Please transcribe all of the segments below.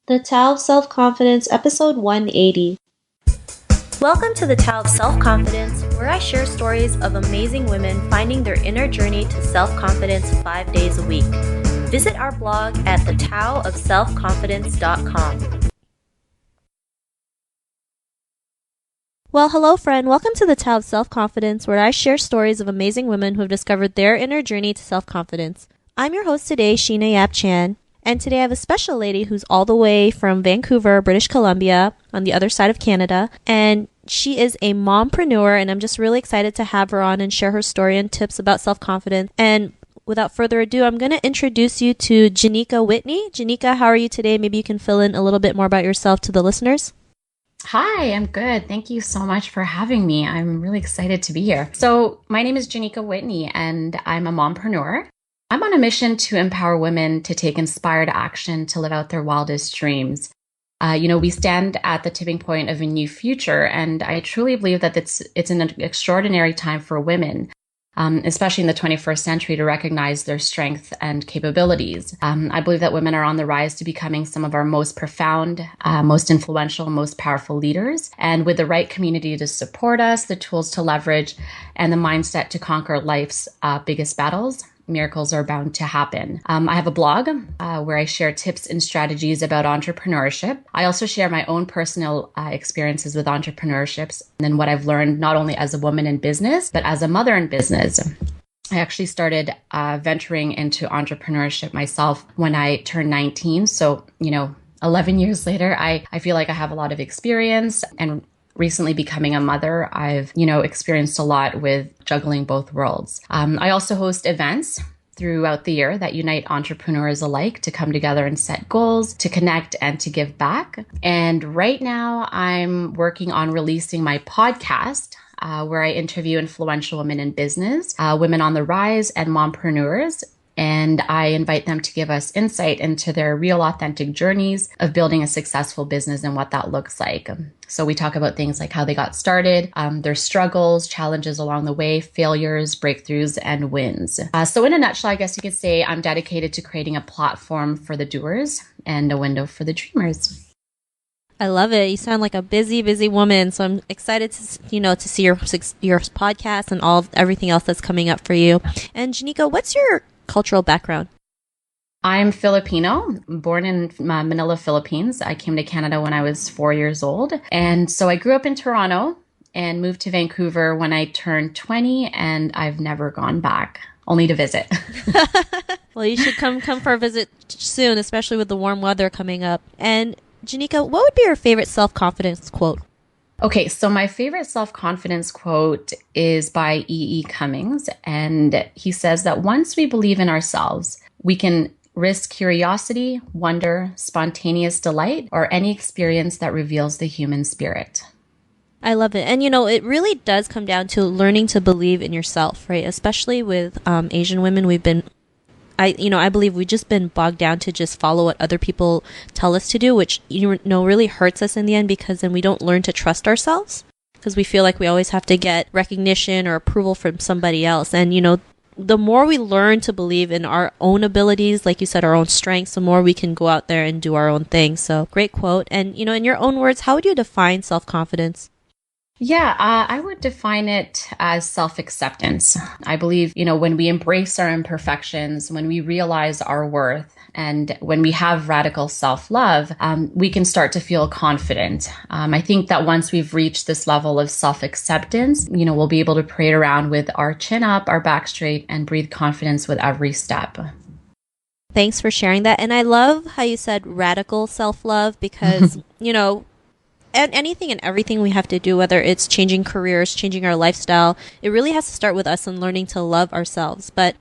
The Tao of Self-Confidence, episode 180. Welcome to the Tao of Self-Confidence, where I share stories of amazing women finding their inner journey to self-confidence 5 days a week. Visit our blog at thetaoofselfconfidence.com. Well, hello friend. Welcome to the Tao of Self-Confidence, where I share stories of amazing women who have discovered their inner journey to self-confidence. I'm your host today, Sheena Yap Chan. And today I have a special lady who's all the way from Vancouver, British Columbia, on the other side of Canada. And she is a mompreneur, and I'm just really excited to have her on and share her story and tips about self-confidence. And without further ado, I'm going to introduce you to Genicca Whitney. Genicca, how are you today? Maybe you can fill in a little bit more about yourself to the listeners. Hi, I'm good. Thank you so much for having me. I'm really excited to be here. So my name is Genicca Whitney, and I'm a mompreneur. I'm on a mission to empower women to take inspired action to live out their wildest dreams. We stand at the tipping point of a new future, and I truly believe that it's an extraordinary time for women, especially in the 21st century, to recognize their strength and capabilities. I believe that women are on the rise to becoming some of our most profound, most influential, most powerful leaders. And with the right community to support us, the tools to leverage, and the mindset to conquer life's biggest battles, miracles are bound to happen. I have a blog where I share tips and strategies about entrepreneurship. I also share my own personal experiences with entrepreneurships and what I've learned not only as a woman in business, but as a mother in business. I actually started venturing into entrepreneurship myself when I turned 19. So, 11 years later, I feel like I have a lot of experience, and recently becoming a mother, I've, experienced a lot with juggling both worlds. I also host events throughout the year that unite entrepreneurs alike to come together and set goals, to connect, and to give back. And right now I'm working on releasing my podcast, where I interview influential women in business, women on the rise, and mompreneurs. And I invite them to give us insight into their real authentic journeys of building a successful business and what that looks like. So we talk about things like how they got started, their struggles, challenges along the way, failures, breakthroughs, and wins. So in a nutshell, I guess you could say I'm dedicated to creating a platform for the doers and a window for the dreamers. I love it. You sound like a busy, busy woman. So I'm excited to see your podcast and everything else that's coming up for you. And Genicca, what's your cultural background? I'm Filipino, born in Manila, Philippines. I came to Canada when I was 4 years old. And so I grew up in Toronto and moved to Vancouver when I turned 20, and I've never gone back, only to visit. Well, you should come for a visit soon, especially with the warm weather coming up. And Genicca, what would be your favorite self-confidence quote? Okay, so my favorite self-confidence quote is by E.E. Cummings, and he says that once we believe in ourselves, we can risk curiosity, wonder, spontaneous delight, or any experience that reveals the human spirit. I love it. And, it really does come down to learning to believe in yourself, right? Especially with Asian women, I believe we've just been bogged down to just follow what other people tell us to do, which, really hurts us in the end, because then we don't learn to trust ourselves, because we feel like we always have to get recognition or approval from somebody else. And, the more we learn to believe in our own abilities, like you said, our own strengths, the more we can go out there and do our own thing. So great quote. And, in your own words, how would you define self-confidence? Yeah, I would define it as self-acceptance. I believe, when we embrace our imperfections, when we realize our worth, and when we have radical self-love, we can start to feel confident. I think that once we've reached this level of self-acceptance, we'll be able to parade around with our chin up, our back straight, and breathe confidence with every step. Thanks for sharing that. And I love how you said radical self-love, because, and anything and everything we have to do, whether it's changing careers, changing our lifestyle, it really has to start with us and learning to love ourselves. But,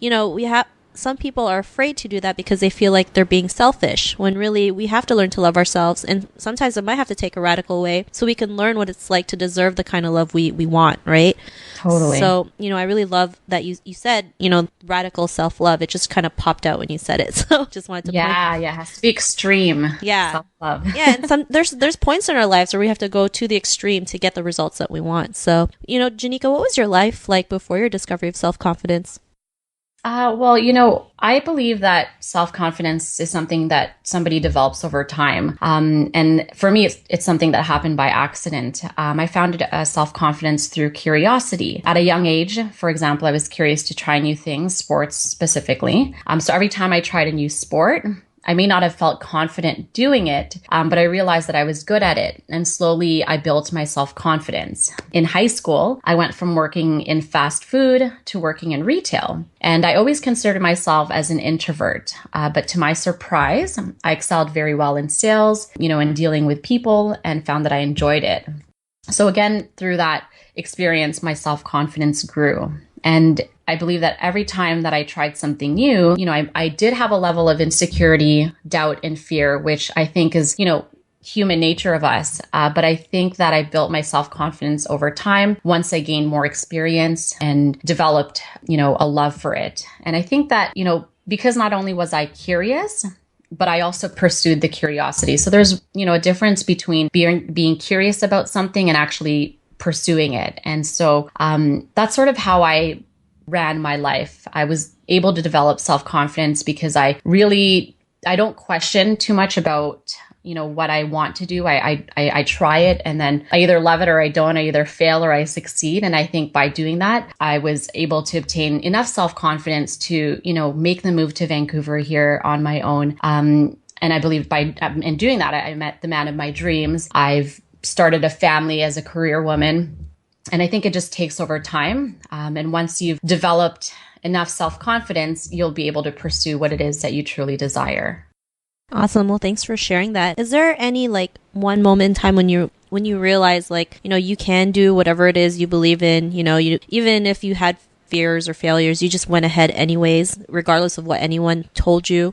some people are afraid to do that because they feel like they're being selfish, when really we have to learn to love ourselves. And sometimes it might have to take a radical way so we can learn what it's like to deserve the kind of love we want, right? Totally. So, I really love that you said, radical self-love. It just kind of popped out when you said it. So just wanted to point. Yeah, it has to be extreme. Yeah. Self-love. Yeah, and there's points in our lives where we have to go to the extreme to get the results that we want. So, Genicca, what was your life like before your discovery of self-confidence? I believe that self-confidence is something that somebody develops over time. And for me, it's something that happened by accident. I found self-confidence through curiosity. At a young age, for example, I was curious to try new things, sports specifically. So every time I tried a new sport, I may not have felt confident doing it, but I realized that I was good at it. And slowly I built my self-confidence. In high school, I went from working in fast food to working in retail. And I always considered myself as an introvert. But to my surprise, I excelled very well in sales, in dealing with people, and found that I enjoyed it. So again, through that experience, my self-confidence grew. And I believe that every time that I tried something new, I did have a level of insecurity, doubt, and fear, which I think is, human nature of us. But I think that I built my self-confidence over time once I gained more experience and developed, a love for it. And I think that, because not only was I curious, but I also pursued the curiosity. So there's, a difference between being curious about something and actually pursuing it. And so that's sort of how I ran my life. I was able to develop self-confidence because I don't question too much about, what I want to do. I try it, and then I either love it or I don't. I either fail or I succeed. And I think by doing that, I was able to obtain enough self-confidence to, make the move to Vancouver here on my own. And I believe in doing that, I met the man of my dreams. I've started a family as a career woman. And I think it just takes over time. And once you've developed enough self-confidence, you'll be able to pursue what it is that you truly desire. Awesome. Well, thanks for sharing that. Is there any one moment in time when you realize you can do whatever it is you believe in, even if you had fears or failures, you just went ahead anyways, regardless of what anyone told you?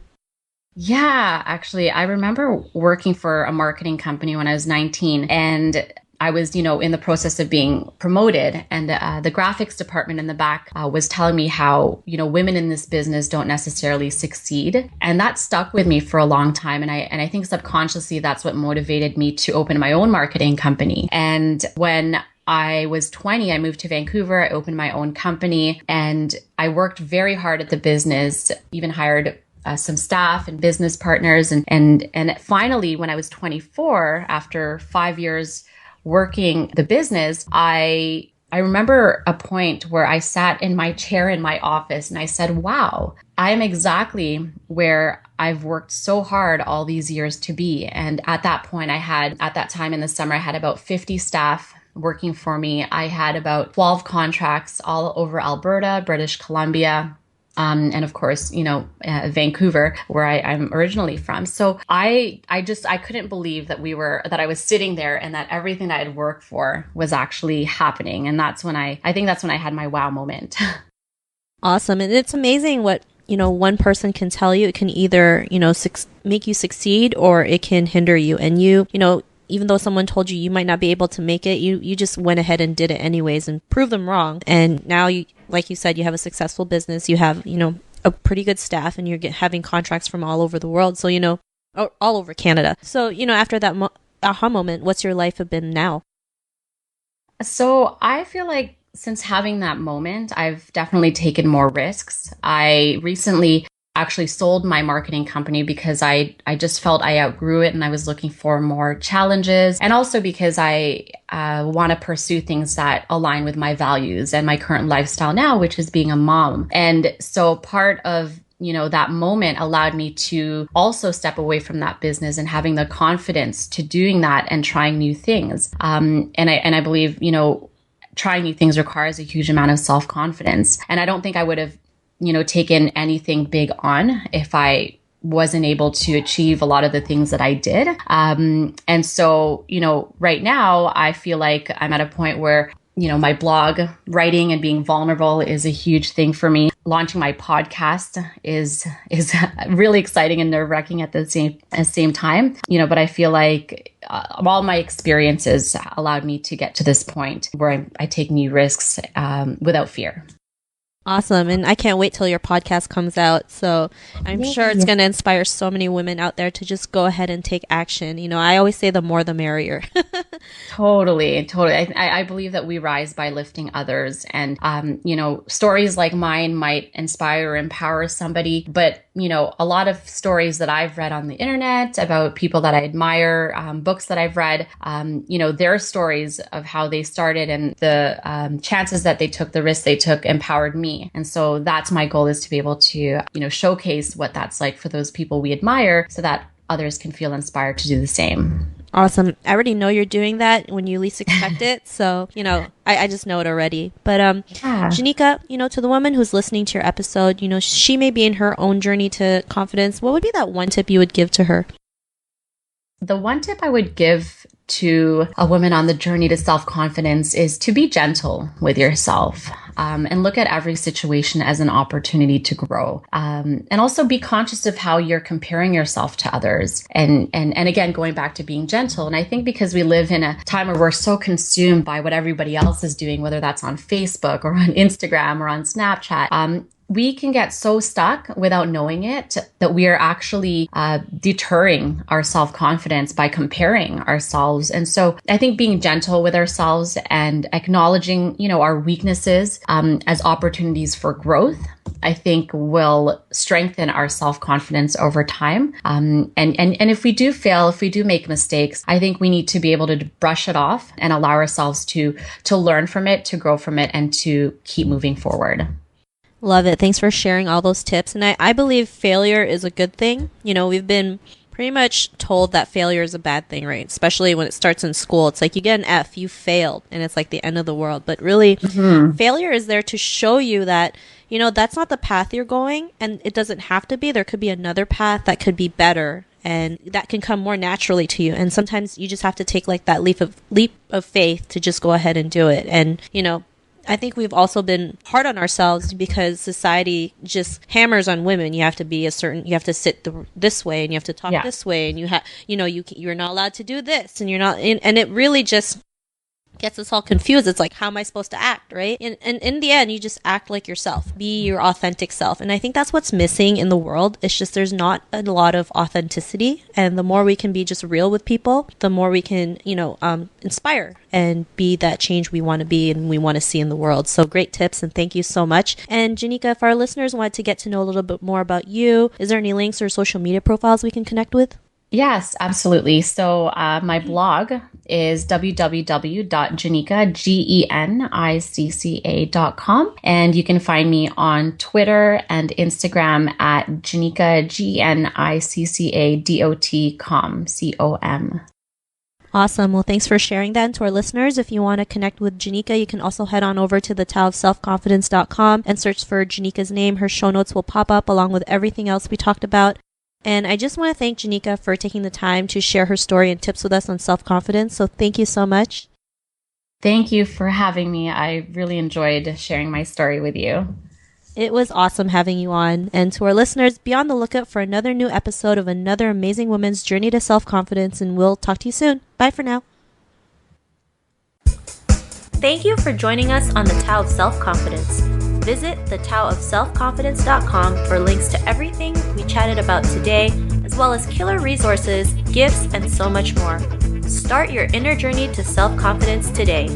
Yeah, actually, I remember working for a marketing company when I was 19, and I was, in the process of being promoted, and the graphics department in the back was telling me how, women in this business don't necessarily succeed. And that stuck with me for a long time. And I think subconsciously that's what motivated me to open my own marketing company. And when I was 20, I moved to Vancouver, I opened my own company, and I worked very hard at the business, even hired some staff and business partners. And finally, when I was 24, after 5 years working the business, I remember a point where I sat in my chair in my office and I said, wow, I am exactly where I've worked so hard all these years to be. And at that point, at that time in the summer, I had about 50 staff working for me. I had about 12 contracts all over Alberta, British Columbia, and of course, Vancouver, where I'm originally from. So I couldn't believe that I was sitting there and that everything I had worked for was actually happening. And that's when I think that's when I had my wow moment. Awesome. And it's amazing what, one person can tell you. It can either, make you succeed, or it can hinder you. And even though someone told you might not be able to make it, you just went ahead and did it anyways and proved them wrong. And now like you said, you have a successful business, you have, a pretty good staff, and you're having contracts from all over the world. So, all over Canada. So, after that aha moment, what's your life have been now? So I feel like since having that moment, I've definitely taken more risks. I recently actually sold my marketing company because I just felt I outgrew it and I was looking for more challenges. And also because I want to pursue things that align with my values and my current lifestyle now, which is being a mom. And so part of that moment allowed me to also step away from that business and having the confidence to doing that and trying new things. And I believe, trying new things requires a huge amount of self-confidence. And I don't think I would have taken anything big on if I wasn't able to achieve a lot of the things that I did. And so, right now I feel like I'm at a point where, my blog writing and being vulnerable is a huge thing for me. Launching my podcast is really exciting and nerve-wracking at the same time, but I feel like all my experiences allowed me to get to this point where I take new risks without fear. Awesome. And I can't wait till your podcast comes out. So I'm sure it's Yay. going to inspire so many women out there to just go ahead and take action. I always say the more the merrier. Totally, totally. I believe that we rise by lifting others. And, stories like mine might inspire or empower somebody. But, a lot of stories that I've read on the internet about people that I admire, books that I've read, their stories of how they started and the chances that they took, the risks they took empowered me. And so that's my goal, is to be able to, showcase what that's like for those people we admire so that others can feel inspired to do the same. Awesome. I already know you're doing that when you least expect it. So, I just know it already. But, Yeah. Genicca, to the woman who's listening to your episode, she may be in her own journey to confidence. What would be that one tip you would give to her? The one tip I would give to a woman on the journey to self-confidence is to be gentle with yourself, and look at every situation as an opportunity to grow. And also be conscious of how you're comparing yourself to others. And again, going back to being gentle. And I think because we live in a time where we're so consumed by what everybody else is doing, whether that's on Facebook or on Instagram or on Snapchat, we can get so stuck without knowing it that we are actually deterring our self-confidence by comparing ourselves. And so I think being gentle with ourselves and acknowledging, our weaknesses as opportunities for growth, I think will strengthen our self-confidence over time. And if we do fail, if we do make mistakes, I think we need to be able to brush it off and allow ourselves to learn from it, to grow from it, and to keep moving forward. Love it. Thanks for sharing all those tips. And I believe failure is a good thing. We've been pretty much told that failure is a bad thing, right? Especially when it starts in school. It's like you get an F, you failed, and it's like the end of the world. But really, failure is there to show you that, that's not the path you're going, and it doesn't have to be. There could be another path that could be better, and that can come more naturally to you. And sometimes you just have to take like that leap of faith to just go ahead and do it. And, I think we've also been hard on ourselves because society just hammers on women. You have to be you have to sit this way, and you have to talk this way, and you're not allowed to do this, and you're not, and it really just gets us all confused. It's like, how am I supposed to act, right? And in the end, you just act like yourself. Be your authentic self. And I think that's what's missing in the world. It's just there's not a lot of authenticity. And the more we can be just real with people, the more we can, inspire and be that change we want to be and we want to see in the world. So great tips, and thank you so much. And Genicca, if our listeners want to get to know a little bit more about you, is there any links or social media profiles we can connect with? Yes, absolutely. So my blog is www.genicca.com. And you can find me on Twitter and Instagram at Genicca, GENICCA.com, COM. Awesome. Well, thanks for sharing that. And to our listeners, if you want to connect with Genicca, you can also head on over to the taoofselfconfidence.com and search for Genicca's name. Her show notes will pop up along with everything else we talked about. And I just want to thank Genicca for taking the time to share her story and tips with us on self-confidence. So thank you so much. Thank you for having me. I really enjoyed sharing my story with you. It was awesome having you on. And to our listeners, be on the lookout for another new episode of another amazing woman's journey to self-confidence. And we'll talk to you soon. Bye for now. Thank you for joining us on the Tao of Self-Confidence. Visit thetaoofselfconfidence.com for links to everything we chatted about today, as well as killer resources, gifts, and so much more. Start your inner journey to self-confidence today.